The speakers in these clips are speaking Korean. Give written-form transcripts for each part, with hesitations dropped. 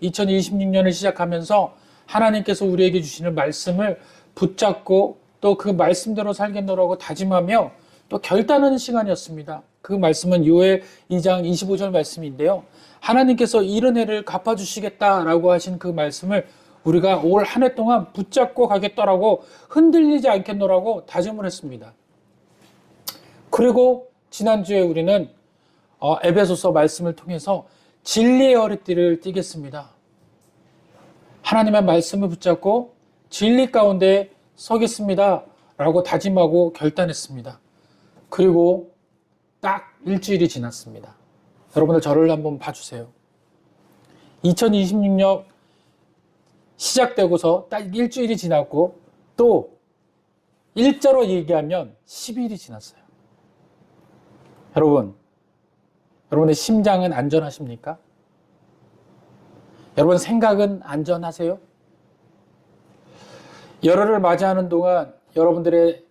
2026년을 시작하면서 하나님께서 우리에게 주시는 말씀을 붙잡고 또 그 말씀대로 살겠노라고 다짐하며 또 결단하는 시간이었습니다. 그 말씀은 요엘 2장 25절 말씀인데요. 하나님께서 이른 해를 갚아주시겠다라고 하신 그 말씀을 우리가 올 한 해 동안 붙잡고 가겠다라고 흔들리지 않겠노라고 다짐을 했습니다. 그리고 지난주에 우리는 에베소서 말씀을 통해서 진리의 허리띠를 띠겠습니다. 하나님의 말씀을 붙잡고 진리 가운데 서겠습니다 라고 다짐하고 결단했습니다. 그리고 딱 일주일이 지났습니다. 여러분들 저를 한번 봐주세요. 2026년 시작되고서 딱 일주일이 지났고 또 일자로 얘기하면 10일이 지났어요. 여러분의 심장은 안전하십니까? 여러분 생각은 안전하세요? 열흘을 맞이하는 동안 여러분들의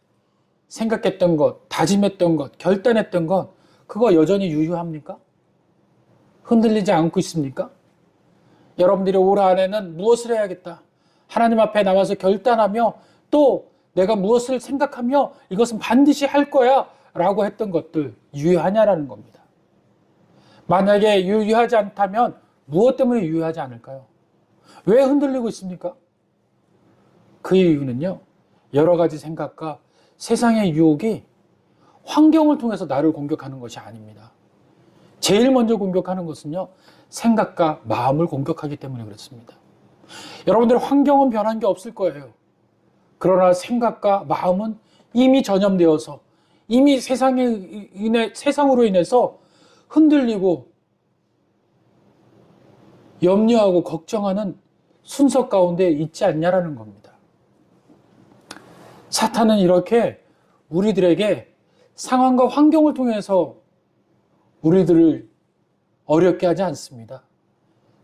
생각했던 것, 다짐했던 것, 결단했던 것 그거 여전히 유효합니까? 흔들리지 않고 있습니까? 여러분들이 올 한해는 무엇을 해야겠다. 하나님 앞에 나와서 결단하며 또 내가 무엇을 생각하며 이것은 반드시 할 거야 라고 했던 것들 유효하냐라는 겁니다. 만약에 유효하지 않다면 무엇 때문에 유효하지 않을까요? 왜 흔들리고 있습니까? 그 이유는요. 여러 가지 생각과 세상의 유혹이 환경을 통해서 나를 공격하는 것이 아닙니다. 제일 먼저 공격하는 것은요. 생각과 마음을 공격하기 때문에 그렇습니다. 여러분들의 환경은 변한 게 없을 거예요. 그러나 생각과 마음은 이미 전염되어서 이미 세상으로 인해서 흔들리고 염려하고 걱정하는 순서 가운데 있지 않냐라는 겁니다. 사탄은 이렇게 우리들에게 상황과 환경을 통해서 우리들을 어렵게 하지 않습니다.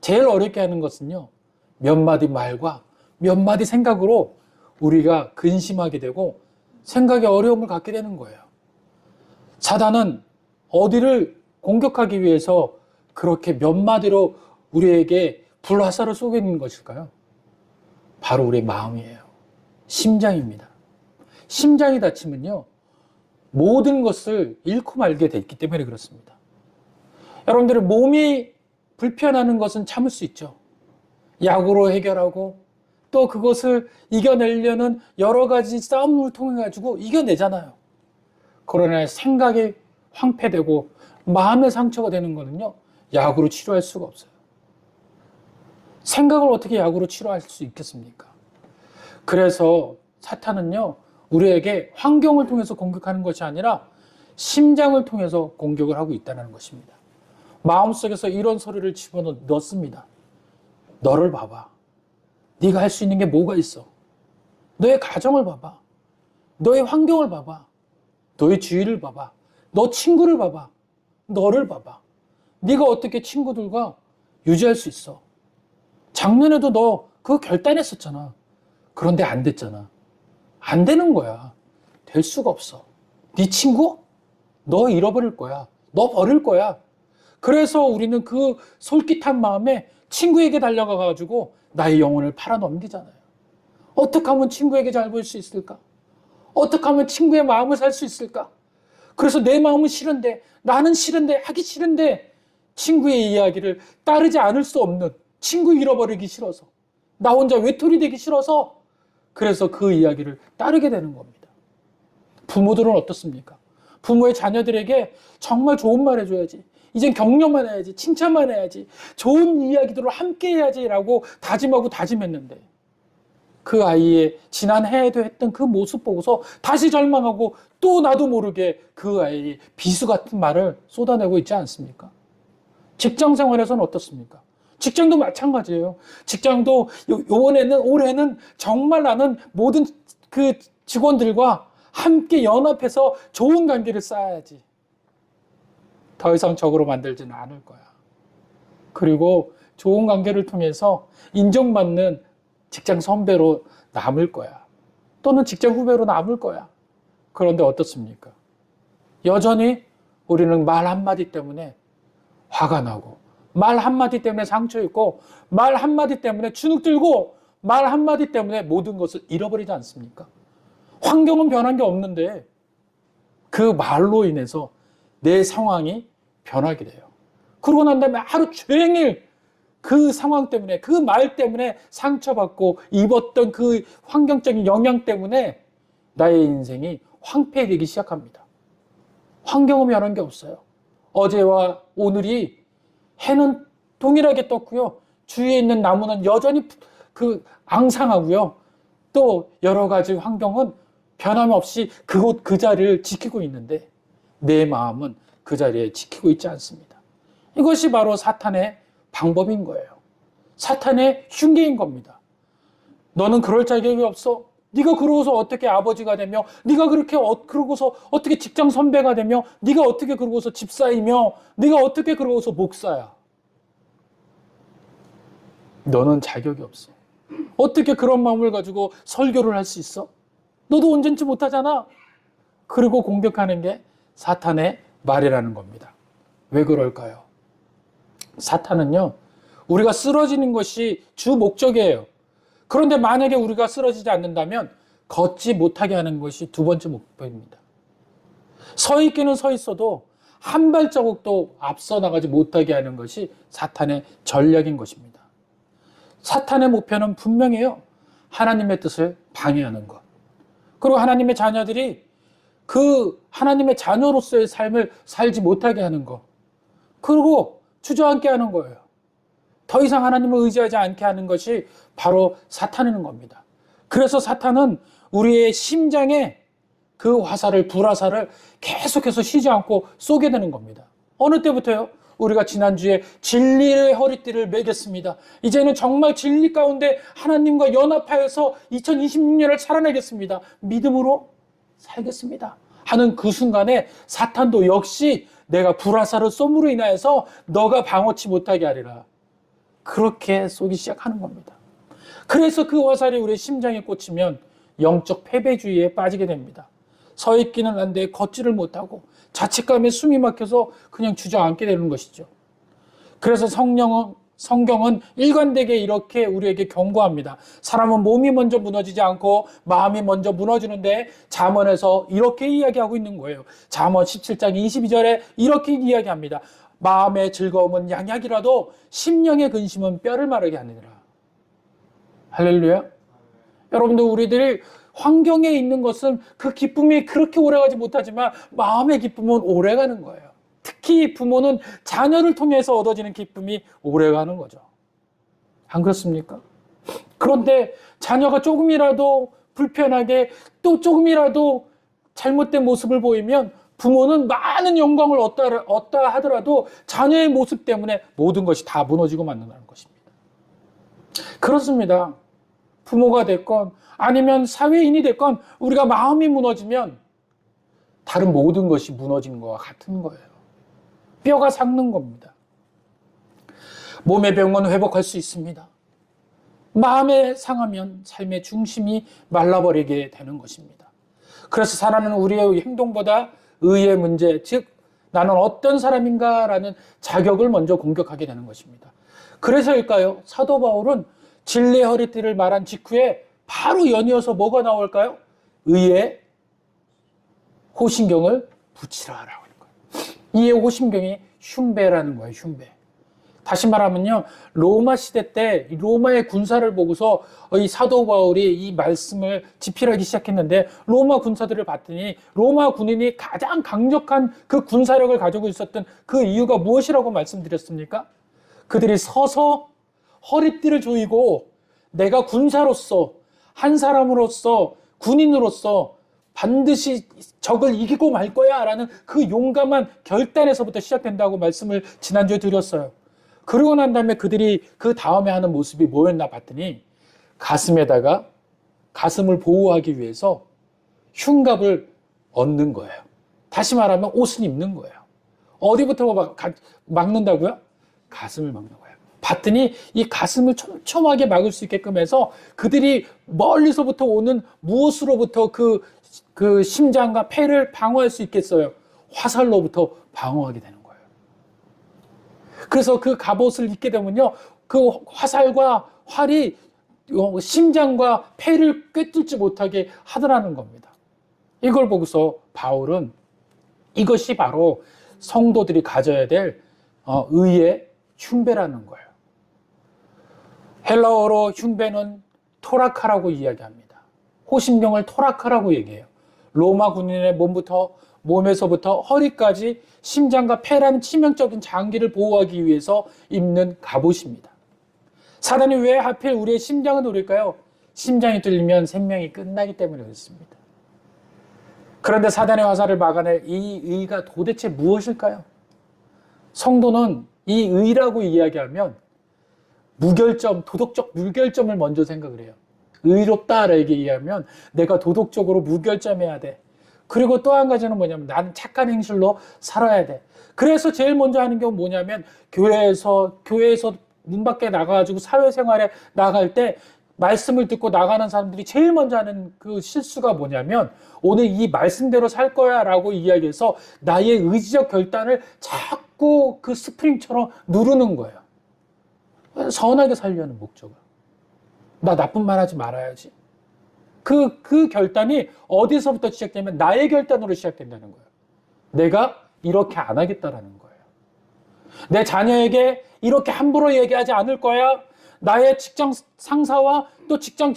제일 어렵게 하는 것은요. 몇 마디 말과 몇 마디 생각으로 우리가 근심하게 되고 생각에 어려움을 갖게 되는 거예요. 사탄은 어디를 공격하기 위해서 그렇게 몇 마디로 우리에게 불화살을 쏘겠는 것일까요? 바로 우리의 마음이에요. 심장입니다. 심장이 다치면요. 모든 것을 잃고 말게 돼 있기 때문에 그렇습니다. 여러분들의 몸이 불편하는 것은 참을 수 있죠. 약으로 해결하고 또 그것을 이겨내려는 여러 가지 싸움을 통해 가지고 이겨내잖아요. 그러나 생각이 황폐되고 마음의 상처가 되는 거는요. 약으로 치료할 수가 없어요. 생각을 어떻게 약으로 치료할 수 있겠습니까? 그래서 사탄은요. 우리에게 환경을 통해서 공격하는 것이 아니라 심장을 통해서 공격을 하고 있다는 것입니다. 마음속에서 이런 소리를 집어넣습니다. 너를 봐봐. 네가 할 수 있는 게 뭐가 있어? 너의 가정을 봐봐. 너의 환경을 봐봐. 너의 주위를 봐봐. 너 친구를 봐봐. 너를 봐봐. 네가 어떻게 친구들과 유지할 수 있어? 작년에도 너 그거 결단했었잖아. 그런데 안 됐잖아. 안 되는 거야. 될 수가 없어. 네 친구? 너 잃어버릴 거야. 너 버릴 거야. 그래서 우리는 그 솔깃한 마음에 친구에게 달려가가지고 나의 영혼을 팔아 넘기잖아요. 어떻게 하면 친구에게 잘 보일 수 있을까? 어떻게 하면 친구의 마음을 살 수 있을까? 그래서 내 마음은 싫은데, 나는 싫은데, 하기 싫은데 친구의 이야기를 따르지 않을 수 없는, 친구 잃어버리기 싫어서, 나 혼자 외톨이 되기 싫어서 그래서 그 이야기를 따르게 되는 겁니다. 부모들은 어떻습니까? 부모의 자녀들에게 정말 좋은 말 해줘야지. 이젠 격려만 해야지. 칭찬만 해야지. 좋은 이야기들을 함께 해야지라고 다짐하고 다짐했는데 그 아이의 지난 해에도 했던 그 모습 보고서 다시 절망하고 또 나도 모르게 그 아이의 비수 같은 말을 쏟아내고 있지 않습니까? 직장 생활에서는 어떻습니까? 직장도 마찬가지예요. 직장도 올해는 정말 나는 모든 그 직원들과 함께 연합해서 좋은 관계를 쌓아야지. 더 이상 적으로 만들지는 않을 거야. 그리고 좋은 관계를 통해서 인정받는 직장 선배로 남을 거야. 또는 직장 후배로 남을 거야. 그런데 어떻습니까? 여전히 우리는 말 한마디 때문에 화가 나고 말 한마디 때문에 상처 입고, 말 한마디 때문에 주눅 들고, 말 한마디 때문에 모든 것을 잃어버리지 않습니까? 환경은 변한 게 없는데 그 말로 인해서 내 상황이 변하게 돼요. 그러고 난 다음에 하루 종일 그 상황 때문에, 그 말 때문에 상처받고 입었던 그 환경적인 영향 때문에 나의 인생이 황폐되기 시작합니다. 환경은 변한 게 없어요. 어제와 오늘이 해는 동일하게 떴고요. 주위에 있는 나무는 여전히 앙상하고요. 또 여러 가지 환경은 변함없이 그곳 그 자리를 지키고 있는데 내 마음은 그 자리에 지키고 있지 않습니다. 이것이 바로 사탄의 방법인 거예요. 사탄의 흉계인 겁니다. 너는 그럴 자격이 없어. 네가 그러고서 어떻게 아버지가 되며, 네가 그러고서 어떻게 직장 선배가 되며, 네가 어떻게 그러고서 집사이며, 네가 어떻게 그러고서 목사야. 너는 자격이 없어. 어떻게 그런 마음을 가지고 설교를 할 수 있어? 너도 온전치 못하잖아. 그리고 공격하는 게 사탄의 말이라는 겁니다. 왜 그럴까요? 사탄은요, 우리가 쓰러지는 것이 주 목적이에요. 그런데 만약에 우리가 쓰러지지 않는다면 걷지 못하게 하는 것이 두 번째 목표입니다. 서 있기는 서 있어도 한 발자국도 앞서 나가지 못하게 하는 것이 사탄의 전략인 것입니다. 사탄의 목표는 분명해요. 하나님의 뜻을 방해하는 것. 그리고 하나님의 자녀들이 그 하나님의 자녀로서의 삶을 살지 못하게 하는 것. 그리고 주저앉게 하는 거예요. 더 이상 하나님을 의지하지 않게 하는 것이 바로 사탄인 겁니다. 그래서 사탄은 우리의 심장에 그 불화살을 계속해서 쉬지 않고 쏘게 되는 겁니다. 어느 때부터요? 우리가 지난주에 진리의 허리띠를 매겠습니다. 이제는 정말 진리 가운데 하나님과 연합하여서 2026년을 살아내겠습니다. 믿음으로 살겠습니다. 하는 그 순간에 사탄도 역시 내가 불화살을 쏨으로 인하여서 너가 방어치 못하게 하리라. 그렇게 쏘기 시작하는 겁니다. 그래서 그 화살이 우리의 심장에 꽂히면 영적 패배주의에 빠지게 됩니다. 서 있기는 한데 걷지를 못하고 자책감에 숨이 막혀서 그냥 주저앉게 되는 것이죠. 그래서 성경은 일관되게 이렇게 우리에게 경고합니다. 사람은 몸이 먼저 무너지지 않고 마음이 먼저 무너지는데 잠언에서 이렇게 이야기하고 있는 거예요. 잠언 17장 22절에 이렇게 이야기합니다. 마음의 즐거움은 양약이라도 심령의 근심은 뼈를 마르게 하느니라. 할렐루야. 여러분들, 우리들이 환경에 있는 것은 그 기쁨이 그렇게 오래가지 못하지만 마음의 기쁨은 오래가는 거예요. 특히 부모는 자녀를 통해서 얻어지는 기쁨이 오래가는 거죠. 안 그렇습니까? 그런데 자녀가 조금이라도 불편하게 또 조금이라도 잘못된 모습을 보이면 부모는 많은 영광을 얻다 하더라도 자녀의 모습 때문에 모든 것이 다 무너지고 만든다는 것입니다. 그렇습니다. 부모가 됐건 아니면 사회인이 됐건 우리가 마음이 무너지면 다른 모든 것이 무너진 것과 같은 거예요. 뼈가 삭는 겁니다. 몸의 병은 회복할 수 있습니다. 마음에 상하면 삶의 중심이 말라버리게 되는 것입니다. 그래서 사람은 우리의 행동보다 의의 문제, 즉 나는 어떤 사람인가라는 자격을 먼저 공격하게 되는 것입니다. 그래서일까요? 사도 바울은 진리의 허리띠를 말한 직후에 바로 연이어서 뭐가 나올까요? 의의 호신경을 붙이라라고 하는 거예요. 이의 호신경이 흉배라는 거예요. 흉배. 다시 말하면요, 로마 시대 때 로마의 군사를 보고서 이 사도 바울이 이 말씀을 집필하기 시작했는데, 로마 군사들을 봤더니 로마 군인이 가장 강력한 그 군사력을 가지고 있었던 그 이유가 무엇이라고 말씀드렸습니까? 그들이 서서 허리띠를 조이고 내가 군사로서, 한 사람으로서, 군인으로서 반드시 적을 이기고 말 거야 라는 그 용감한 결단에서부터 시작된다고 말씀을 지난주에 드렸어요. 그러고 난 다음에 그들이 그 다음에 하는 모습이 뭐였나 봤더니 가슴에다가 가슴을 보호하기 위해서 흉갑을 얻는 거예요. 다시 말하면 옷을 입는 거예요. 어디부터 막는다고요? 가슴을 막는 거예요. 봤더니 이 가슴을 촘촘하게 막을 수 있게끔 해서 그들이 멀리서부터 오는 무엇으로부터 그 심장과 폐를 방어할 수 있겠어요? 화살로부터 방어하게 되는 거예요. 그래서 그 갑옷을 입게 되면요, 그 화살과 활이 심장과 폐를 꿰뚫지 못하게 하더라는 겁니다. 이걸 보고서 바울은 이것이 바로 성도들이 가져야 될 의의 흉배라는 거예요. 헬라어로 흉배는 토라카라고 이야기합니다. 호심령을 토라카라고 얘기해요. 로마 군인의 몸에서부터 허리까지 심장과 폐라는 치명적인 장기를 보호하기 위해서 입는 갑옷입니다. 사단이 왜 하필 우리의 심장을 노릴까요? 심장이 뚫리면 생명이 끝나기 때문에 그렇습니다. 그런데 사단의 화살을 막아낼 이 의가 도대체 무엇일까요? 성도는 이 의라고 이야기하면 도덕적 무결점을 먼저 생각을 해요. 의롭다라고 얘기하면 내가 도덕적으로 무결점해야 돼. 그리고 또 한 가지는 뭐냐면 나는 착한 행실로 살아야 돼. 그래서 제일 먼저 하는 게 뭐냐면 교회에서 문 밖에 나가가지고 사회생활에 나갈 때 말씀을 듣고 나가는 사람들이 제일 먼저 하는 그 실수가 뭐냐면 오늘 이 말씀대로 살 거야 라고 이야기해서 나의 의지적 결단을 자꾸 그 스프링처럼 누르는 거예요. 선하게 살려는 목적으로. 나 나쁜 말 하지 말아야지. 그 결단이 어디서부터 시작되면 나의 결단으로 시작된다는 거예요. 내가 이렇게 안 하겠다라는 거예요. 내 자녀에게 이렇게 함부로 얘기하지 않을 거야. 나의 직장 상사와 또 직장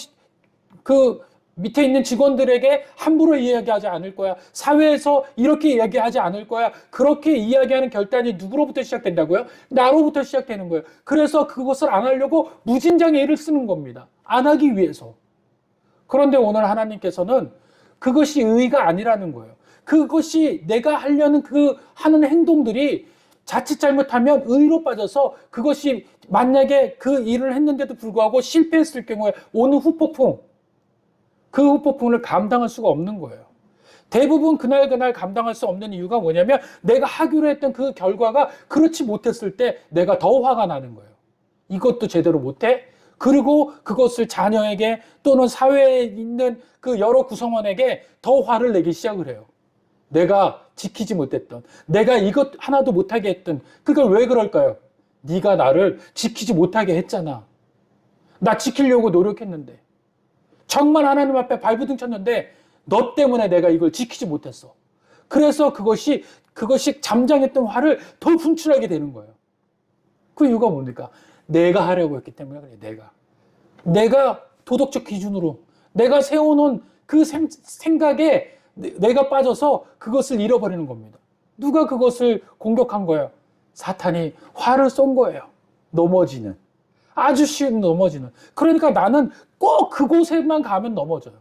그 밑에 있는 직원들에게 함부로 이야기하지 않을 거야. 사회에서 이렇게 이야기하지 않을 거야. 그렇게 이야기하는 결단이 누구로부터 시작된다고요? 나로부터 시작되는 거예요. 그래서 그것을 안 하려고 무진장의 애를 쓰는 겁니다. 안 하기 위해서. 그런데 오늘 하나님께서는 그것이 의가 아니라는 거예요. 그것이 내가 하려는 하는 행동들이 자칫 잘못하면 의로 빠져서 그것이 만약에 그 일을 했는데도 불구하고 실패했을 경우에 오는 후폭풍, 그 후폭풍을 감당할 수가 없는 거예요. 대부분 그날 감당할 수 없는 이유가 뭐냐면 내가 하기로 했던 그 결과가 그렇지 못했을 때 내가 더 화가 나는 거예요. 이것도 제대로 못해? 그리고 그것을 자녀에게 또는 사회에 있는 그 여러 구성원에게 더 화를 내기 시작을 해요. 내가 지키지 못했던, 내가 이것 하나도 못하게 했던, 그걸 왜 그럴까요? 네가 나를 지키지 못하게 했잖아. 나 지키려고 노력했는데. 정말 하나님 앞에 발부둥 쳤는데 너 때문에 내가 이걸 지키지 못했어. 그래서 그것이 잠잠했던 화를 더 분출하게 되는 거예요. 그 이유가 뭡니까? 내가 하려고 했기 때문에 그래. 내가 도덕적 기준으로 내가 세워놓은 그 생각에 내가 빠져서 그것을 잃어버리는 겁니다. 누가 그것을 공격한 거예요? 사탄이 화를 쏜 거예요. 넘어지는. 아주 쉬운 넘어지는. 그러니까 나는 꼭 그곳에만 가면 넘어져요.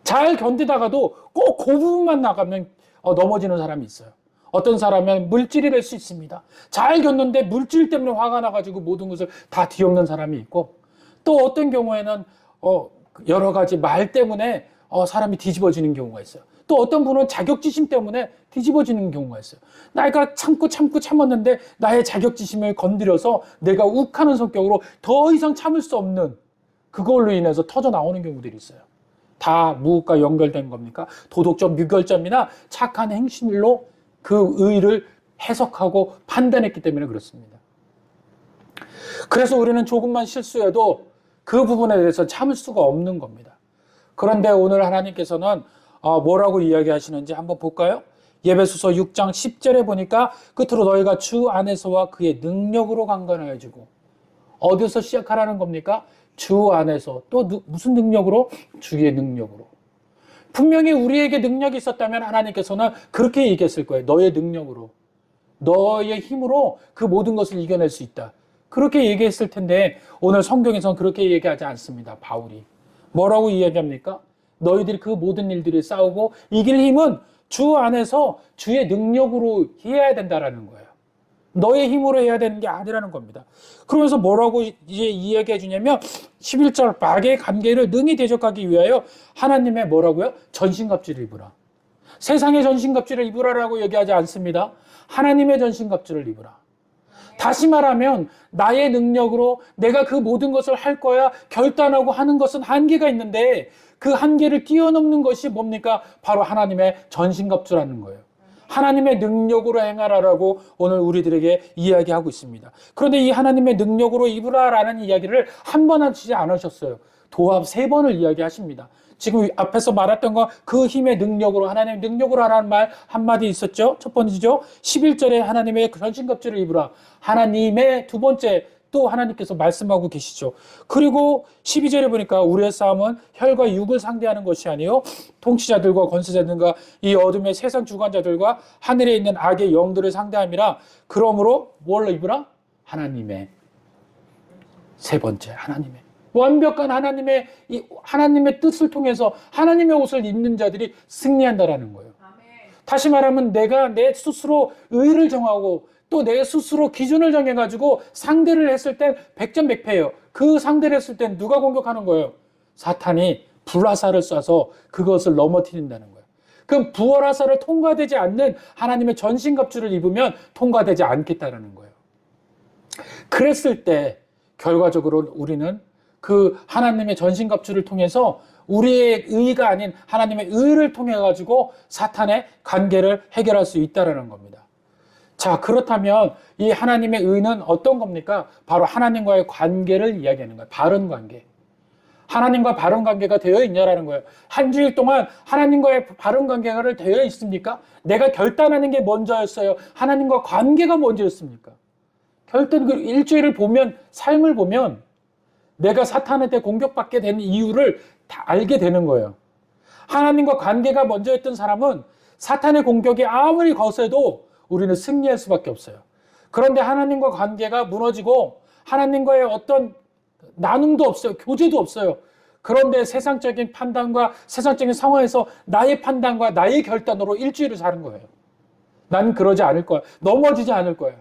잘 견디다가도 꼭 그 부분만 나가면 넘어지는 사람이 있어요. 어떤 사람은 물질이 될 수 있습니다. 잘 견뎠는데 물질 때문에 화가 나가지고 모든 것을 다 뒤엎는 사람이 있고, 또 어떤 경우에는 여러 가지 말 때문에 사람이 뒤집어지는 경우가 있어요. 또 어떤 분은 자격지심 때문에 뒤집어지는 경우가 있어요. 내가 참았는데 나의 자격지심을 건드려서 내가 욱하는 성격으로 더 이상 참을 수 없는 그걸로 인해서 터져 나오는 경우들이 있어요. 다 무엇과 연결된 겁니까? 도덕적 무결점이나 착한 행실로 그 의를 해석하고 판단했기 때문에 그렇습니다. 그래서 우리는 조금만 실수해도 그 부분에 대해서 참을 수가 없는 겁니다. 그런데 오늘 하나님께서는 뭐라고 이야기하시는지 한번 볼까요? 예배소서 6장 10절에 보니까 끝으로 너희가 주 안에서와 그의 능력으로 강건해지고, 어디서 시작하라는 겁니까? 주 안에서. 또 무슨 능력으로? 주의 능력으로. 분명히 우리에게 능력이 있었다면 하나님께서는 그렇게 얘기했을 거예요. 너의 능력으로, 너의 힘으로 그 모든 것을 이겨낼 수 있다. 그렇게 얘기했을 텐데 오늘 성경에서는 그렇게 얘기하지 않습니다. 바울이 뭐라고 이야기합니까? 너희들이 그 모든 일들을 싸우고 이길 힘은 주 안에서 주의 능력으로 해야 된다라는 거예요. 너의 힘으로 해야 되는 게 아니라는 겁니다. 그러면서 뭐라고 이제 이야기해 주냐면 11절 마귀의 관계를 능히 대적하기 위하여 하나님의 뭐라고요? 전신갑주를 입으라. 세상의 전신갑주를 입으라라고 얘기하지 않습니다. 하나님의 전신갑주를 입으라. 다시 말하면 나의 능력으로 내가 그 모든 것을 할 거야 결단하고 하는 것은 한계가 있는데 그 한계를 뛰어넘는 것이 뭡니까? 바로 하나님의 전신갑주라는 거예요. 하나님의 능력으로 행하라라고 오늘 우리들에게 이야기하고 있습니다. 그런데 이 하나님의 능력으로 입으라라는 이야기를 한 번 하시지 않으셨어요. 도합 3번을 이야기하십니다. 지금 앞에서 말했던 거 그 힘의 능력으로 하나님의 능력으로 하라는 말 한마디 있었죠. 첫 번째죠. 11절에 하나님의 전신갑주를 입으라. 하나님의 두 번째 또 하나님께서 말씀하고 계시죠. 그리고 12절에 보니까 우리의 싸움은 혈과 육을 상대하는 것이 아니요 통치자들과 권세자들과 이 어둠의 세상 주관자들과 하늘에 있는 악의 영들을 상대함이라. 그러므로 뭘 입으라? 하나님의 세 번째 하나님의 완벽한 하나님의 뜻을 통해서 하나님의 옷을 입는 자들이 승리한다라는 거예요. 다시 말하면 내가 내 스스로 의를 정하고 또 내 스스로 기준을 정해가지고 상대를 했을 땐 백전백패예요. 그 상대를 했을 땐 누가 공격하는 거예요? 사탄이 불화살을 쏴서 그것을 넘어뜨린다는 거예요. 그럼 불화살을 통과되지 않는 하나님의 전신갑주를 입으면 통과되지 않겠다라는 거예요. 그랬을 때 결과적으로 우리는 그 하나님의 전신갑주를 통해서 우리의 의가 아닌 하나님의 의를 통해 가지고 사탄의 관계를 해결할 수 있다는 겁니다. 자, 그렇다면 이 하나님의 의는 어떤 겁니까? 바로 하나님과의 관계를 이야기하는 거예요. 바른 관계. 하나님과 바른 관계가 되어 있냐라는 거예요. 한 주일 동안 하나님과의 바른 관계가 되어 있습니까? 내가 결단하는 게 먼저였어요. 하나님과 관계가 먼저였습니까? 결단 그 일주일을 보면 삶을 보면 내가 사탄한테 공격받게 된 이유를 다 알게 되는 거예요. 하나님과 관계가 먼저였던 사람은 사탄의 공격이 아무리 거세도 우리는 승리할 수밖에 없어요. 그런데 하나님과 관계가 무너지고 하나님과의 어떤 나눔도 없어요. 교제도 없어요. 그런데 세상적인 판단과 세상적인 상황에서 나의 판단과 나의 결단으로 일주일을 사는 거예요. 난 그러지 않을 거야. 넘어지지 않을 거야.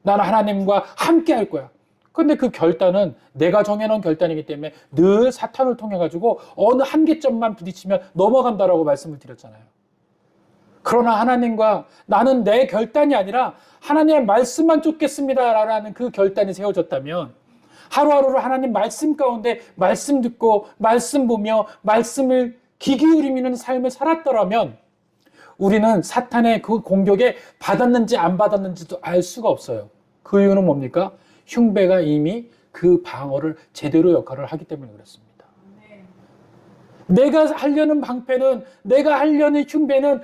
나는 하나님과 함께 할 거야. 근데 그 결단은 내가 정해놓은 결단이기 때문에 늘 사탄을 통해 가지고 어느 한계점만 부딪히면 넘어간다라고 말씀을 드렸잖아요. 그러나 하나님과 나는 내 결단이 아니라 하나님의 말씀만 쫓겠습니다라는 그 결단이 세워졌다면 하루하루를 하나님 말씀 가운데 말씀 듣고 말씀 보며 말씀을 귀 기울이는 삶을 살았더라면 우리는 사탄의 그 공격에 받았는지 안 받았는지도 알 수가 없어요. 그 이유는 뭡니까? 흉배가 이미 그 방어를 제대로 역할을 하기 때문에 그렇습니다. 내가 하려는 방패는 내가 하려는 흉배는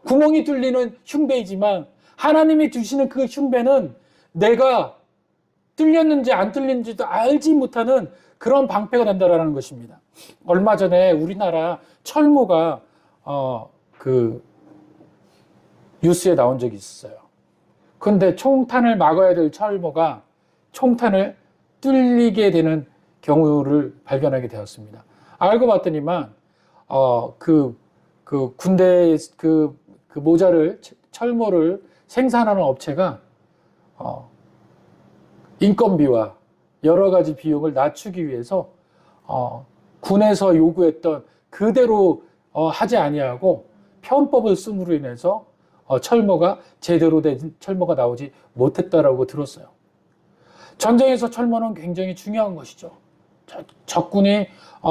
구멍이 뚫리는 흉배이지만 하나님이 주시는 그 흉배는 내가 뚫렸는지 안 뚫렸는지도 알지 못하는 그런 방패가 된다라는 것입니다. 얼마 전에 우리나라 철모가 그 뉴스에 나온 적이 있었어요. 그런데 총탄을 막아야 될 철모가 총탄을 뚫리게 되는 경우를 발견하게 되었습니다. 알고 봤더니만 그 군대 그 모자를 철모를 생산하는 업체가 인건비와 여러 가지 비용을 낮추기 위해서 군에서 요구했던 그대로 하지 아니하고 편법을 씀으로 인해서 철모가 제대로 된 철모가 나오지 못했다라고 들었어요. 전쟁에서 철모는 굉장히 중요한 것이죠. 적군이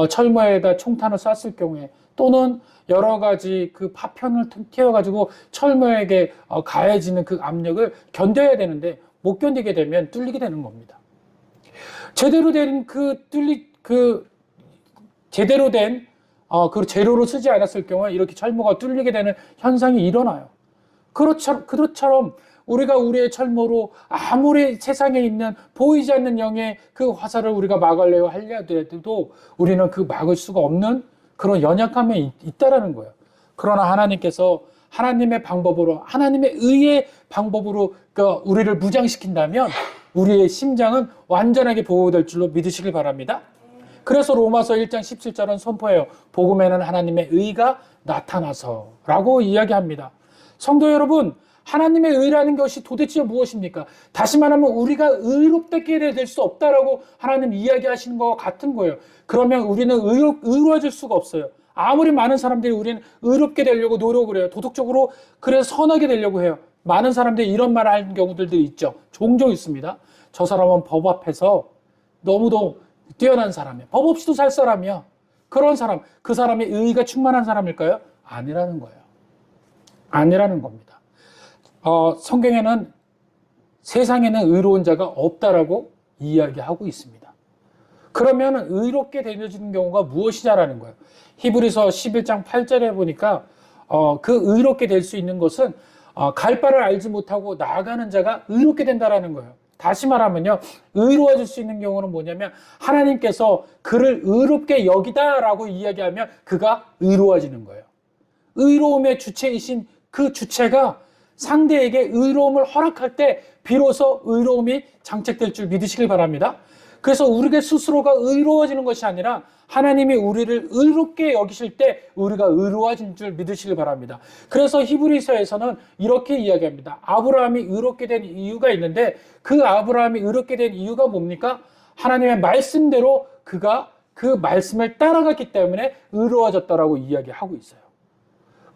철모에다 총탄을 쐈을 경우에 또는 여러 가지 그 파편을 튀어가지고 철모에게 가해지는 그 압력을 견뎌야 되는데 못 견디게 되면 뚫리게 되는 겁니다. 제대로 된 제대로 된 그 재료로 쓰지 않았을 경우에 이렇게 철모가 뚫리게 되는 현상이 일어나요. 그것처럼 우리가 우리의 철모로 아무리 세상에 있는 보이지 않는 영의 그 화살을 우리가 막으려 하려도 우리는 그 막을 수가 없는 그런 연약함이 있다라는 거예요. 그러나 하나님께서 하나님의 방법으로 하나님의 의의 방법으로 우리를 무장시킨다면 우리의 심장은 완전하게 보호될 줄로 믿으시길 바랍니다. 그래서 로마서 1장 17절은 선포해요. 복음에는 하나님의 의가 나타나서 라고 이야기합니다. 성도 여러분, 하나님의 의라는 것이 도대체 무엇입니까? 다시 말하면 우리가 의롭게 될 수 없다라고 하나님 이야기하시는 것과 같은 거예요. 그러면 우리는 의로워질 수가 없어요. 아무리 많은 사람들이 우리는 의롭게 되려고 노력을 해요. 도덕적으로 그래서 선하게 되려고 해요. 많은 사람들이 이런 말을 하는 경우들도 있죠. 종종 있습니다. 저 사람은 법 앞에서 너무도 뛰어난 사람이야. 법 없이도 살 사람이야. 그런 사람, 그 사람이 의의가 충만한 사람일까요? 아니라는 거예요. 아니라는 겁니다. 성경에는 세상에는 의로운 자가 없다라고 이야기하고 있습니다. 그러면 의롭게 되어지는 경우가 무엇이냐라는 거예요. 히브리서 11장 8절에 보니까 그 의롭게 될 수 있는 것은 갈 바를 알지 못하고 나아가는 자가 의롭게 된다라는 거예요. 다시 말하면요, 의로워질 수 있는 경우는 뭐냐면 하나님께서 그를 의롭게 여기다라고 이야기하면 그가 의로워지는 거예요. 의로움의 주체이신 그 주체가 상대에게 의로움을 허락할 때 비로소 의로움이 장착될 줄 믿으시길 바랍니다. 그래서 우리가 스스로가 의로워지는 것이 아니라 하나님이 우리를 의롭게 여기실 때 우리가 의로워진 줄 믿으시길 바랍니다. 그래서 히브리서에서는 이렇게 이야기합니다. 아브라함이 의롭게 된 이유가 있는데 그 아브라함이 의롭게 된 이유가 뭡니까? 하나님의 말씀대로 그가 그 말씀을 따라갔기 때문에 의로워졌다라고 이야기하고 있어요.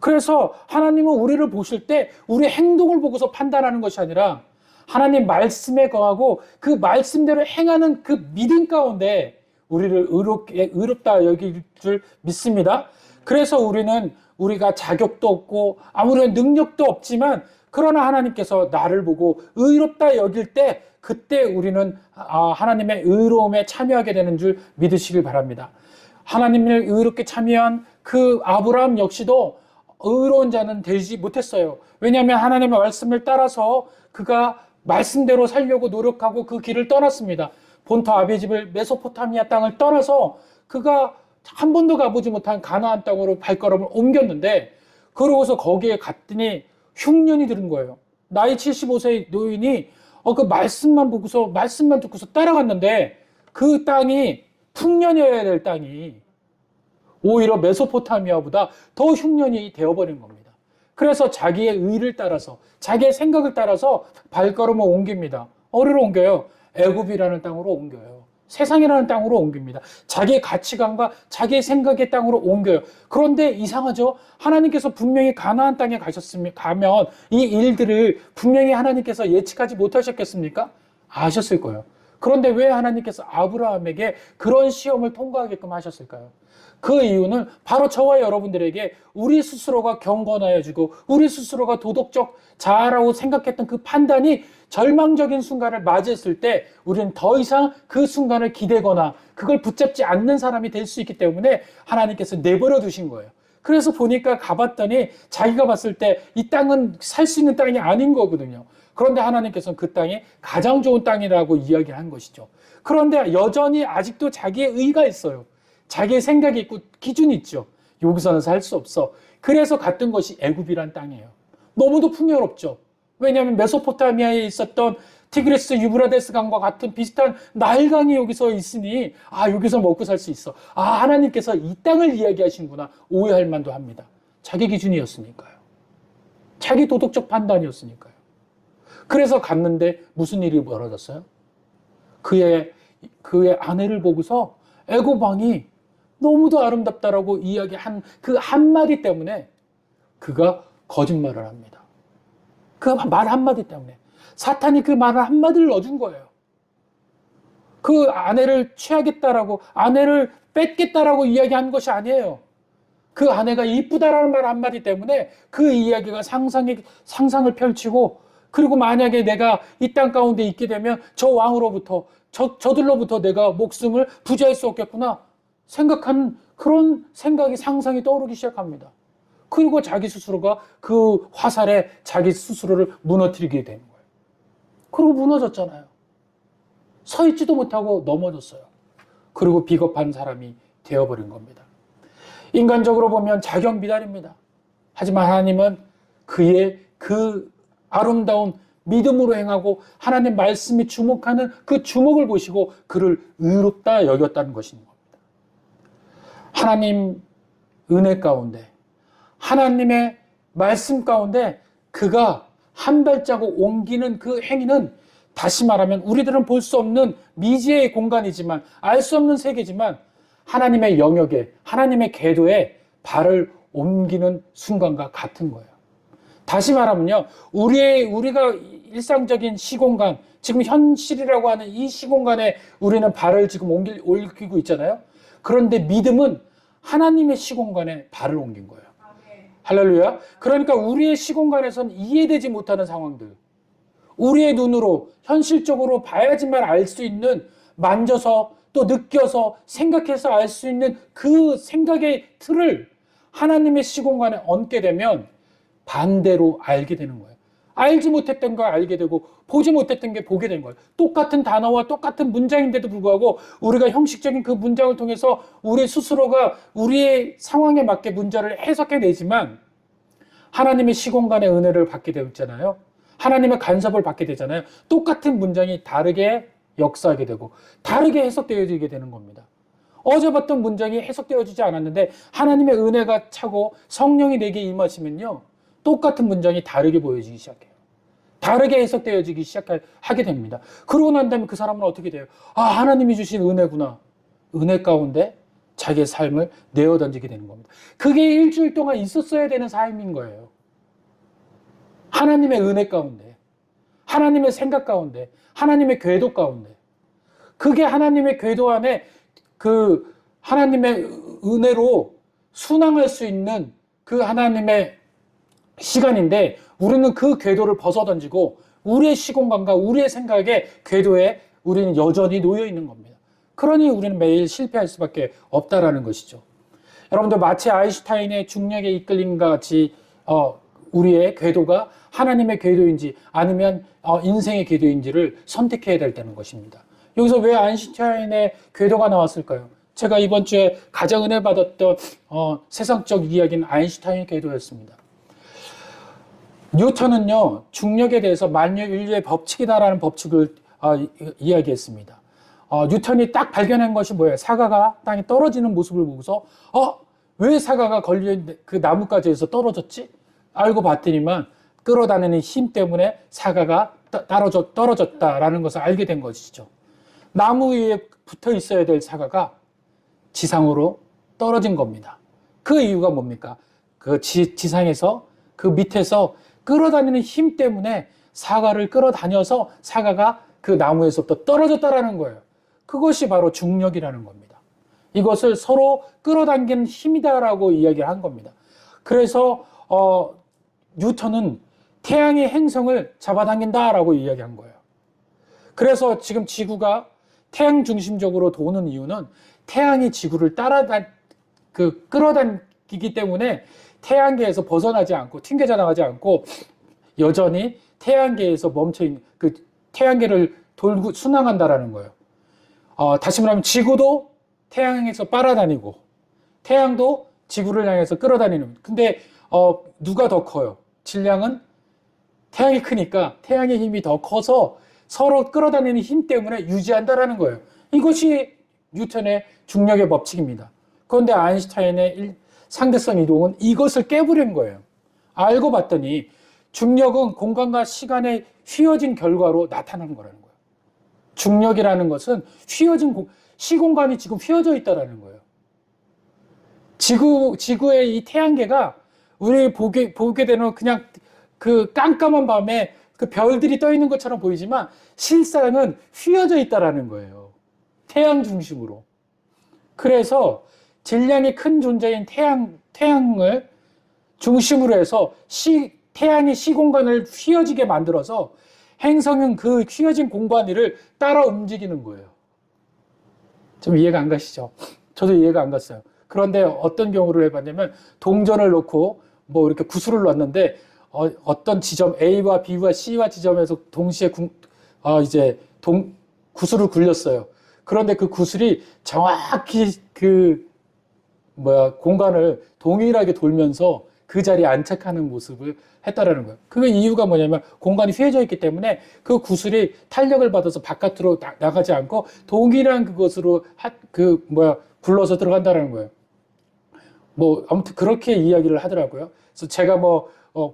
그래서 하나님은 우리를 보실 때 우리 행동을 보고서 판단하는 것이 아니라 하나님 말씀에 거하고 그 말씀대로 행하는 그 믿음 가운데 우리를 의롭다 여길 줄 믿습니다. 그래서 우리가 자격도 없고 아무런 능력도 없지만 그러나 하나님께서 나를 보고 의롭다 여길 때 그때 우리는 하나님의 의로움에 참여하게 되는 줄 믿으시길 바랍니다. 하나님을 의롭게 참여한 그 아브라함 역시도 의로운 자는 되지 못했어요. 왜냐하면 하나님의 말씀을 따라서 그가 말씀대로 살려고 노력하고 그 길을 떠났습니다. 본토 아비집을 메소포타미아 땅을 떠나서 그가 한 번도 가보지 못한 가나안 땅으로 발걸음을 옮겼는데 그러고서 거기에 갔더니 흉년이 들은 거예요. 나이 75세의 노인이 그 말씀만 보고서 말씀만 듣고서 따라갔는데 그 땅이 풍년이어야 될 땅이 오히려 메소포타미아보다 더 흉년이 되어버린 겁니다. 그래서 자기의 의를 따라서 자기의 생각을 따라서 발걸음을 옮깁니다. 어디로 옮겨요? 애굽이라는 땅으로 옮겨요. 세상이라는 땅으로 옮깁니다. 자기의 가치관과 자기의 생각의 땅으로 옮겨요. 그런데 이상하죠? 하나님께서 분명히 가나안 땅에 가면 이 일들을 분명히 하나님께서 예측하지 못하셨겠습니까? 아셨을 거예요. 그런데 왜 하나님께서 아브라함에게 그런 시험을 통과하게끔 하셨을까요? 그 이유는 바로 저와 여러분들에게 우리 스스로가 경건하여지고 우리 스스로가 도덕적 자아라고 생각했던 그 판단이 절망적인 순간을 맞이했을 때 우리는 더 이상 그 순간을 기대거나 그걸 붙잡지 않는 사람이 될 수 있기 때문에 하나님께서 내버려 두신 거예요. 그래서 보니까 가봤더니 자기가 봤을 때 이 땅은 살 수 있는 땅이 아닌 거거든요. 그런데 하나님께서는 그 땅이 가장 좋은 땅이라고 이야기한 것이죠. 그런데 여전히 아직도 자기의 의가 있어요. 자기의 생각이 있고 기준이 있죠. 여기서는 살 수 없어. 그래서 갔던 것이 애굽이란 땅이에요. 너무도 풍요롭죠. 왜냐하면 메소포타미아에 있었던 티그리스 유브라데스 강과 같은 비슷한 나일강이 여기서 있으니 여기서 먹고 살 수 있어. 하나님께서 이 땅을 이야기하신구나 오해할 만도 합니다. 자기 기준이었으니까요. 자기 도덕적 판단이었으니까요. 그래서 갔는데 무슨 일이 벌어졌어요? 그의 아내를 보고서 애굽 왕이 너무도 아름답다라고 이야기한 그 한마디 때문에 그가 거짓말을 합니다. 그 말 한마디 때문에 사탄이 그 말 한마디를 넣어준 거예요. 그 아내를 취하겠다라고 아내를 뺏겠다라고 이야기한 것이 아니에요. 그 아내가 이쁘다라는 말 한마디 때문에 그 이야기가 상상을 펼치고 그리고 만약에 내가 이 땅 가운데 있게 되면 저 왕으로부터 저들로부터 내가 목숨을 부지할 수 없겠구나 생각한 그런 생각이 상상이 떠오르기 시작합니다. 그리고 자기 스스로가 그 화살에 자기 스스로를 무너뜨리게 되는 거예요. 그리고 무너졌잖아요. 서 있지도 못하고 넘어졌어요. 그리고 비겁한 사람이 되어버린 겁니다. 인간적으로 보면 자경비달입니다. 하지만 하나님은 그의 그 아름다운 믿음으로 행하고 하나님 말씀이 주목하는 그 주목을 보시고 그를 의롭다 여겼다는 것입니다. 하나님 은혜 가운데 하나님의 말씀 가운데 그가 한 발자국 옮기는 그 행위는 다시 말하면 우리들은 볼 수 없는 미지의 공간이지만 알 수 없는 세계지만 하나님의 영역에 하나님의 궤도에 발을 옮기는 순간과 같은 거예요. 다시 말하면요, 우리가 일상적인 시공간, 지금 현실이라고 하는 이 시공간에 우리는 발을 지금 옮기고 있잖아요. 그런데 믿음은 하나님의 시공간에 발을 옮긴 거예요. 할렐루야. 그러니까 우리의 시공간에서는 이해되지 못하는 상황들, 우리의 눈으로 현실적으로 봐야지만 알 수 있는, 만져서 또 느껴서 생각해서 알 수 있는 그 생각의 틀을 하나님의 시공간에 얹게 되면 반대로 알게 되는 거예요. 알지 못했던 걸 알게 되고 보지 못했던 게 보게 된 거예요. 똑같은 단어와 똑같은 문장인데도 불구하고 우리가 형식적인 그 문장을 통해서 우리 스스로가 우리의 상황에 맞게 문장을 해석해내지만 하나님의 시공간의 은혜를 받게 되잖아요. 하나님의 간섭을 받게 되잖아요. 똑같은 문장이 다르게 역사하게 되고 다르게 해석되어지게 되는 겁니다. 어제 봤던 문장이 해석되어지지 않았는데 하나님의 은혜가 차고 성령이 내게 임하시면요, 똑같은 문장이 다르게 보여지기 시작해요. 다르게 해석되어지기 시작하게 됩니다. 그러고 난 다음에 그 사람은 어떻게 돼요? 아, 하나님이 주신 은혜구나. 은혜 가운데 자기의 삶을 내어 던지게 되는 겁니다. 그게 일주일 동안 있었어야 되는 삶인 거예요. 하나님의 은혜 가운데, 하나님의 생각 가운데, 하나님의 궤도 가운데. 그게 하나님의 궤도 안에 그 하나님의 은혜로 순항할 수 있는 그 하나님의 시간인데, 우리는 그 궤도를 벗어던지고 우리의 시공간과 우리의 생각의 궤도에 우리는 여전히 놓여 있는 겁니다. 그러니 우리는 매일 실패할 수밖에 없다라는 것이죠. 여러분들, 마치 아인슈타인의 중력에 이끌림과 같이 우리의 궤도가 하나님의 궤도인지 아니면 인생의 궤도인지를 선택해야 되는 것입니다. 여기서 왜 아인슈타인의 궤도가 나왔을까요? 제가 이번 주에 가장 은혜 받았던 세상적 이야기는 아인슈타인의 궤도였습니다. 뉴턴은요, 중력에 대해서 만유 인류의 법칙이다라는 법칙을 이야기했습니다. 뉴턴이 딱 발견한 것이 뭐예요? 사과가 땅에 떨어지는 모습을 보고서 왜 사과가 걸려있는 그 나뭇가지에서 떨어졌지? 알고 봤더니만 끌어다니는 힘 때문에 사과가 떨어졌다라는 것을 알게 된 것이죠. 나무 위에 붙어 있어야 될 사과가 지상으로 떨어진 겁니다. 그 이유가 뭡니까? 그 지상에서 그 밑에서 끌어다니는 힘 때문에 사과를 끌어다녀서 사과가 그 나무에서부터 떨어졌다라는 거예요. 그것이 바로 중력이라는 겁니다. 이것을 서로 끌어당기는 힘이다라고 이야기한 겁니다. 그래서 뉴턴은 태양의 행성을 잡아당긴다라고 이야기한 거예요. 그래서 지금 지구가 태양 중심적으로 도는 이유는 태양이 지구를 끌어당기기 때문에 태양계에서 벗어나지 않고 튕겨져 나가지 않고 여전히 태양계에서 멈춰있는 그 태양계를 돌고 순항한다라는 거예요. 다시 말하면 지구도 태양에서 빨아다니고 태양도 지구를 향해서 끌어다니는. 근데 누가 더 커요? 질량은 태양이 크니까 태양의 힘이 더 커서 서로 끌어다니는 힘 때문에 유지한다라는 거예요. 이것이 뉴턴의 중력의 법칙입니다. 그런데 아인슈타인의 상대성 이동은 이것을 깨부린 거예요. 알고 봤더니 중력은 공간과 시간의 휘어진 결과로 나타나는 거라는 거예요. 중력이라는 것은 시공간이 지금 휘어져 있다라는 거예요. 지구의 이 태양계가 우리 보게 되는 그냥 그 깜깜한 밤에 그 별들이 떠 있는 것처럼 보이지만 실상은 휘어져 있다라는 거예요. 태양 중심으로. 그래서 질량이 큰 존재인 태양을 중심으로 해서 태양의 시공간을 휘어지게 만들어서 행성은 그 휘어진 공간 위를 따라 움직이는 거예요. 좀 이해가 안 가시죠? 저도 이해가 안 갔어요. 그런데 어떤 경우를 해봤냐면 동전을 놓고 뭐 이렇게 구슬을 놨는데 어떤 지점 A와 B와 C와 지점에서 동시에 구슬을 굴렸어요. 그런데 그 구슬이 정확히 공간을 동일하게 돌면서 그 자리에 안착하는 모습을 했다라는 거예요. 그 이유가 뭐냐면 공간이 휘어져 있기 때문에 그 구슬이 탄력을 받아서 바깥으로 나가지 않고 동일한 그것으로 굴러서 들어간다라는 거예요. 아무튼 그렇게 이야기를 하더라고요. 그래서 제가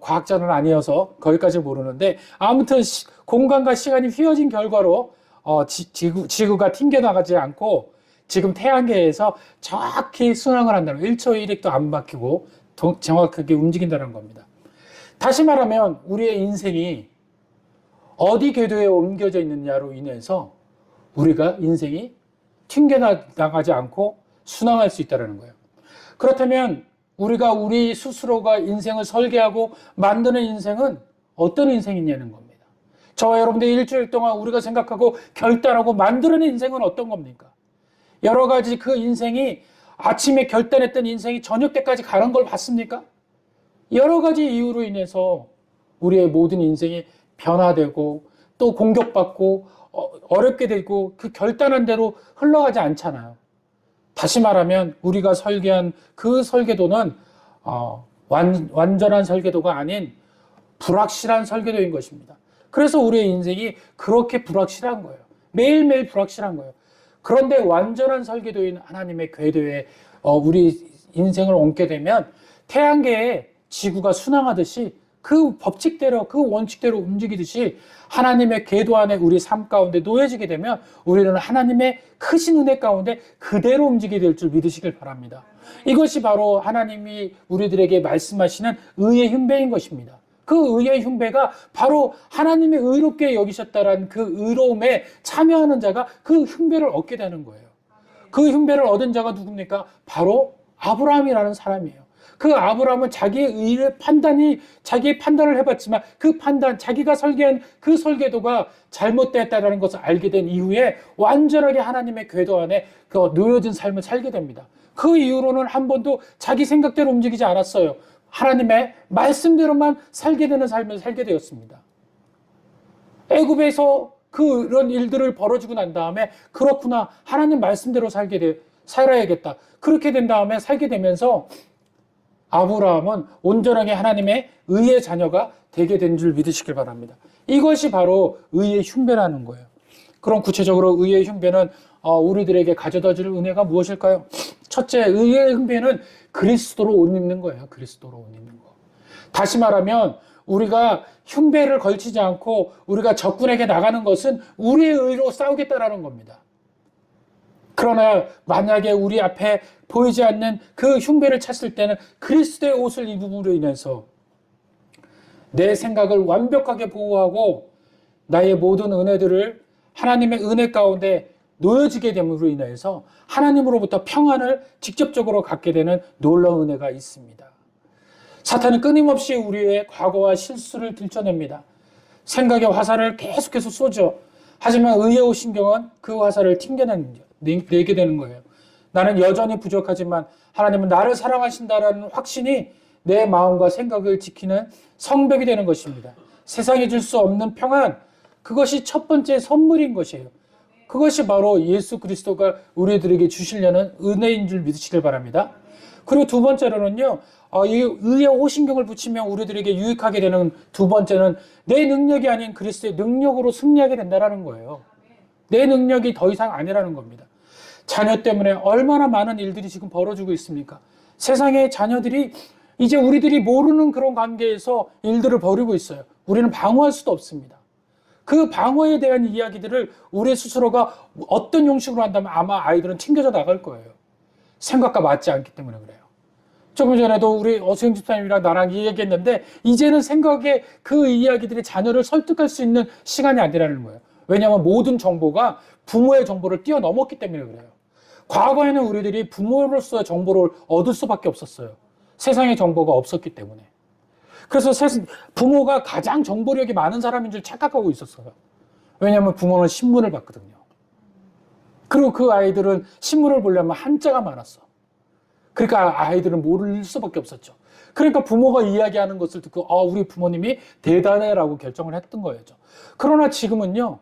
과학자는 아니어서 거기까지 모르는데 아무튼 공간과 시간이 휘어진 결과로 지구가 튕겨나가지 않고 지금 태양계에서 정확히 순항을 한다는 거예요. 1초 1획도 안 막히고 정확하게 움직인다는 겁니다. 다시 말하면 우리의 인생이 어디 궤도에 옮겨져 있느냐로 인해서 우리가 인생이 튕겨나가지 않고 순항할 수 있다는 거예요. 그렇다면 우리가 우리 스스로가 인생을 설계하고 만드는 인생은 어떤 인생이냐는 겁니다. 저와 여러분들 일주일 동안 우리가 생각하고 결단하고 만들어낸 인생은 어떤 겁니까? 여러 가지 그 인생이 아침에 결단했던 인생이 저녁 때까지 가는 걸 봤습니까? 여러 가지 이유로 인해서 우리의 모든 인생이 변화되고 또 공격받고 어렵게 되고 그 결단한 대로 흘러가지 않잖아요. 다시 말하면 우리가 설계한 그 설계도는 완전한 설계도가 아닌 불확실한 설계도인 것입니다. 그래서 우리의 인생이 그렇게 불확실한 거예요. 매일매일 불확실한 거예요. 그런데 완전한 설계도인 하나님의 궤도에 우리 인생을 옮게 되면 태양계에 지구가 순항하듯이 그 법칙대로 그 원칙대로 움직이듯이 하나님의 궤도 안에 우리 삶 가운데 놓여지게 되면 우리는 하나님의 크신 은혜 가운데 그대로 움직이게 될 줄 믿으시길 바랍니다. 이것이 바로 하나님이 우리들에게 말씀하시는 의의 흉배인 것입니다. 그 의의 흉배가 바로 하나님의 의롭게 여기셨다라는 그 의로움에 참여하는 자가 그 흉배를 얻게 되는 거예요. 그 흉배를 얻은 자가 누굽니까? 바로 아브라함이라는 사람이에요. 그 아브라함은 자기의 자기의 판단을 해봤지만 그 판단, 자기가 설계한 그 설계도가 잘못되었다는 것을 알게 된 이후에 완전하게 하나님의 궤도 안에 그 놓여진 삶을 살게 됩니다. 그 이후로는 한 번도 자기 생각대로 움직이지 않았어요. 하나님의 말씀대로만 살게 되는 삶을 살게 되었습니다. 애굽에서 그런 일들을 벌어지고 난 다음에 그렇구나, 하나님 말씀대로 살아야겠다. 그렇게 된 다음에 살게 되면서 아브라함은 온전하게 하나님의 의의 자녀가 되게 된 줄 믿으시길 바랍니다. 이것이 바로 의의 흉배라는 거예요. 그럼 구체적으로 의의 흉배는 우리들에게 가져다 줄 은혜가 무엇일까요? 첫째, 의의 흉배는 그리스도로 옷 입는 거예요. 그리스도로 옷 입는 거. 다시 말하면 우리가 흉배를 걸치지 않고 우리가 적군에게 나가는 것은 우리의 의로 싸우겠다라는 겁니다. 그러나 만약에 우리 앞에 보이지 않는 그 흉배를 찼을 때는 그리스도의 옷을 입음으로 인해서 내 생각을 완벽하게 보호하고 나의 모든 은혜들을 하나님의 은혜 가운데 놓여지게 됨으로 인해서 하나님으로부터 평안을 직접적으로 갖게 되는 놀라운 은혜가 있습니다. 사탄은 끊임없이 우리의 과거와 실수를 들춰냅니다. 생각의 화살을 계속해서 쏘죠. 하지만 의의 오신경은 그 화살을 내게 되는 거예요. 나는 여전히 부족하지만 하나님은 나를 사랑하신다라는 확신이 내 마음과 생각을 지키는 성벽이 되는 것입니다. 세상에 줄 수 없는 평안, 그것이 첫 번째 선물인 것이에요. 그것이 바로 예수 그리스도가 우리들에게 주시려는 은혜인 줄 믿으시길 바랍니다. 그리고 두 번째로는요, 이 의의 오신경을 붙이면 우리들에게 유익하게 되는 두 번째는 내 능력이 아닌 그리스도의 능력으로 승리하게 된다는 거예요. 내 능력이 더 이상 아니라는 겁니다. 자녀 때문에 얼마나 많은 일들이 지금 벌어지고 있습니까? 세상의 자녀들이 이제 우리들이 모르는 그런 관계에서 일들을 벌이고 있어요. 우리는 방어할 수도 없습니다. 그 방어에 대한 이야기들을 우리 스스로가 어떤 형식으로 한다면 아마 아이들은 튕겨져 나갈 거예요. 생각과 맞지 않기 때문에 그래요. 조금 전에도 우리 어수영 집사님이랑 나랑 이야기했는데 이제는 생각에 그 이야기들이 자녀를 설득할 수 있는 시간이 아니라는 거예요. 왜냐하면 모든 정보가 부모의 정보를 뛰어넘었기 때문에 그래요. 과거에는 우리들이 부모로서의 정보를 얻을 수밖에 없었어요. 세상의 정보가 없었기 때문에. 그래서 부모가 가장 정보력이 많은 사람인 줄 착각하고 있었어요. 왜냐하면 부모는 신문을 봤거든요. 그리고 그 아이들은 신문을 보려면 한자가 많았어. 그러니까 아이들은 모를 수밖에 없었죠. 그러니까 부모가 이야기하는 것을 듣고 우리 부모님이 대단해라고 결정을 했던 거였죠. 그러나 지금은요,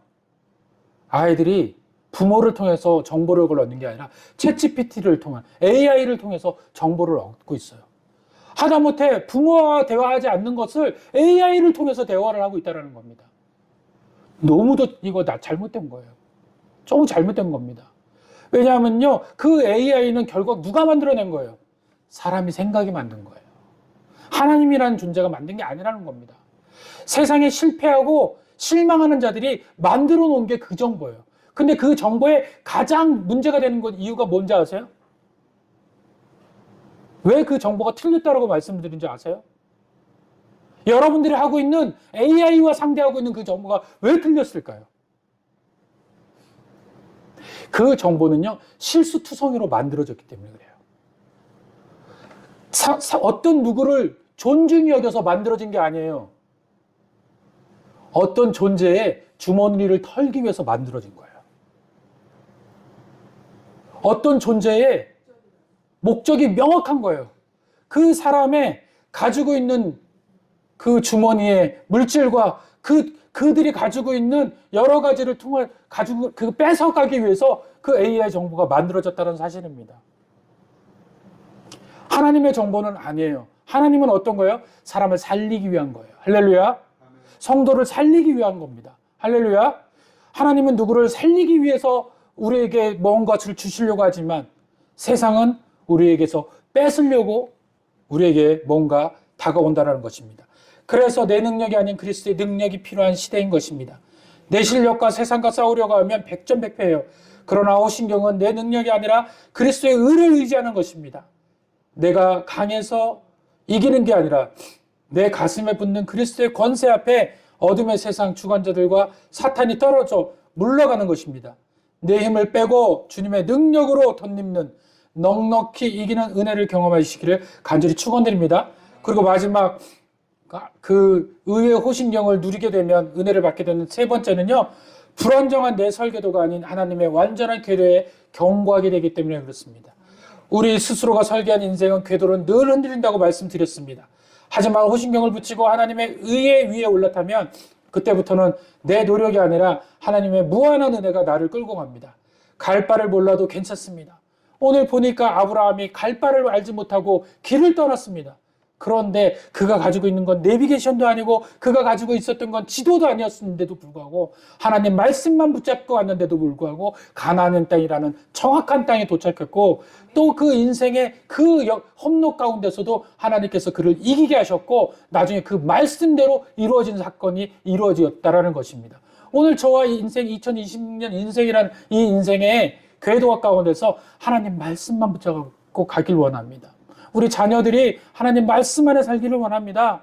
아이들이 부모를 통해서 정보력을 얻는 게 아니라 챗GPT를 통한 AI를 통해서 정보를 얻고 있어요. 하다못해 부모와 대화하지 않는 것을 AI를 통해서 대화를 하고 있다는 겁니다. 너무도 이거 잘못된 거예요. 조금 잘못된 겁니다. 왜냐하면요, 그 AI는 결국 누가 만들어낸 거예요? 사람이 생각이 만든 거예요. 하나님이라는 존재가 만든 게 아니라는 겁니다. 세상에 실패하고 실망하는 자들이 만들어 놓은 게 그 정보예요. 근데 그 정보에 가장 문제가 되는 것 이유가 뭔지 아세요? 왜 그 정보가 틀렸다고 말씀드린지 아세요? 여러분들이 하고 있는 AI와 상대하고 있는 그 정보가 왜 틀렸을까요? 그 정보는요, 실수투성이로 만들어졌기 때문에 그래요. 어떤 누구를 존중히 여겨서 만들어진 게 아니에요. 어떤 존재의 주머니를 털기 위해서 만들어진 거예요. 어떤 존재의 목적이 명확한 거예요. 그 사람의 가지고 있는 그 주머니의 물질과 그들이 가지고 있는 여러 가지를 통해 가지고 뺏어가기 위해서 그 AI 정보가 만들어졌다는 사실입니다. 하나님의 정보는 아니에요. 하나님은 어떤 거예요? 사람을 살리기 위한 거예요. 할렐루야. 성도를 살리기 위한 겁니다. 할렐루야. 하나님은 누구를 살리기 위해서 우리에게 뭔가를 주시려고 하지만 세상은 우리에게서 뺏으려고 우리에게 뭔가 다가온다는 것입니다. 그래서 내 능력이 아닌 그리스도의 능력이 필요한 시대인 것입니다. 내 실력과 세상과 싸우려고 하면 백전백패예요. 그러나 호신경은 내 능력이 아니라 그리스도의 의를 의지하는 것입니다. 내가 강해서 이기는 게 아니라 내 가슴에 붙는 그리스도의 권세 앞에 어둠의 세상 주관자들과 사탄이 떨어져 물러가는 것입니다. 내 힘을 빼고 주님의 능력으로 덧입는 넉넉히 이기는 은혜를 경험하시기를 간절히 축원드립니다. 그리고 마지막 그 의의 호신경을 누리게 되면 은혜를 받게 되는 세 번째는요, 불완전한 내 설계도가 아닌 하나님의 완전한 궤도에 경고하게 되기 때문에 그렇습니다. 우리 스스로가 설계한 인생은 궤도를 늘 흔들린다고 말씀드렸습니다. 하지만 호신경을 붙이고 하나님의 의의 위에 올라타면 그때부터는 내 노력이 아니라 하나님의 무한한 은혜가 나를 끌고 갑니다. 갈 바를 몰라도 괜찮습니다. 오늘 보니까 아브라함이 갈 바를 알지 못하고 길을 떠났습니다. 그런데 그가 가지고 있는 건 내비게이션도 아니고 그가 가지고 있었던 건 지도도 아니었는데도 불구하고 하나님 말씀만 붙잡고 왔는데도 불구하고 가나안 땅이라는 정확한 땅에 도착했고 또 그 인생의 그 험로 가운데서도 하나님께서 그를 이기게 하셨고 나중에 그 말씀대로 이루어진 사건이 이루어졌다라는 것입니다. 오늘 저와 인생 2026년 인생이란 이 인생의 궤도 가운데서 하나님 말씀만 붙잡고 가길 원합니다. 우리 자녀들이 하나님 말씀 안에 살기를 원합니다.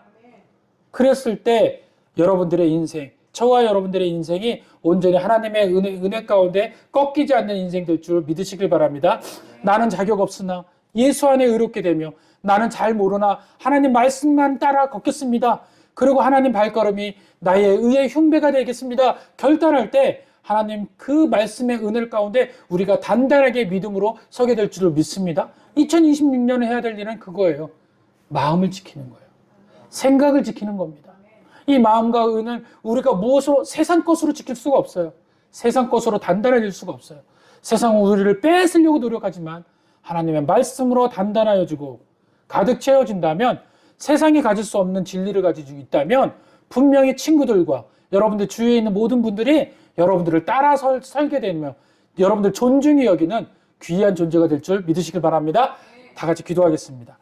그랬을 때 여러분들의 인생, 저와 여러분들의 인생이 온전히 하나님의 은혜 가운데 꺾이지 않는 인생 될 줄 믿으시길 바랍니다. 나는 자격 없으나 예수 안에 의롭게 되며 나는 잘 모르나 하나님 말씀만 따라 걷겠습니다. 그리고 하나님 발걸음이 나의 의의 흉배가 되겠습니다. 결단할 때 하나님 그 말씀의 은혜 가운데 우리가 단단하게 믿음으로 서게 될 줄을 믿습니다. 2026년에 해야 될 일은 그거예요. 마음을 지키는 거예요. 생각을 지키는 겁니다. 이 마음과 의는 우리가 무엇으로 세상 것으로 지킬 수가 없어요. 세상 것으로 단단해질 수가 없어요. 세상은 우리를 뺏으려고 노력하지만 하나님의 말씀으로 단단하여지고 가득 채워진다면 세상이 가질 수 없는 진리를 가지고 있다면 분명히 친구들과 여러분들 주위에 있는 모든 분들이 여러분들을 따라 살게 되며 여러분들 존중히 여기는 귀한 존재가 될 줄 믿으시길 바랍니다. 다 같이 기도하겠습니다.